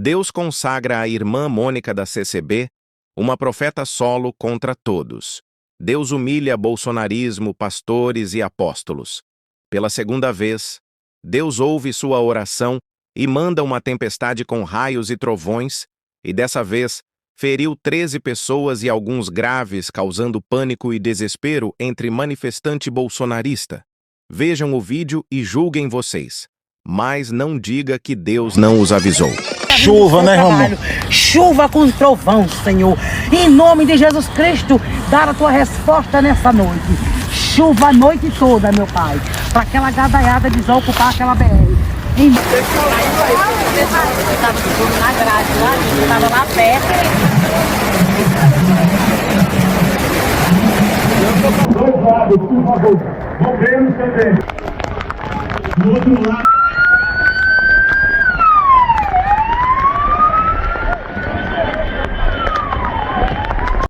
Deus consagra a irmã Mônica da CCB, uma profeta solo contra todos. Deus humilha bolsonarismo, pastores e apóstolos. Pela segunda vez, Deus ouve sua oração e manda uma tempestade com raios e trovões, e dessa vez feriu 13 pessoas e alguns graves, causando pânico e desespero entre manifestante bolsonarista. Vejam o vídeo e julguem vocês, mas não diga que Deus não os avisou. Chuva, né, irmão? Chuva com trovão, Senhor. Em nome de Jesus Cristo, dar a tua resposta nessa noite. Chuva a noite toda, meu Pai, para aquela gadaiada desocupar aquela BR. Estava tudo na grade lá, estava lá perto. Dois lados, por favor. Governo também. Do outro lado.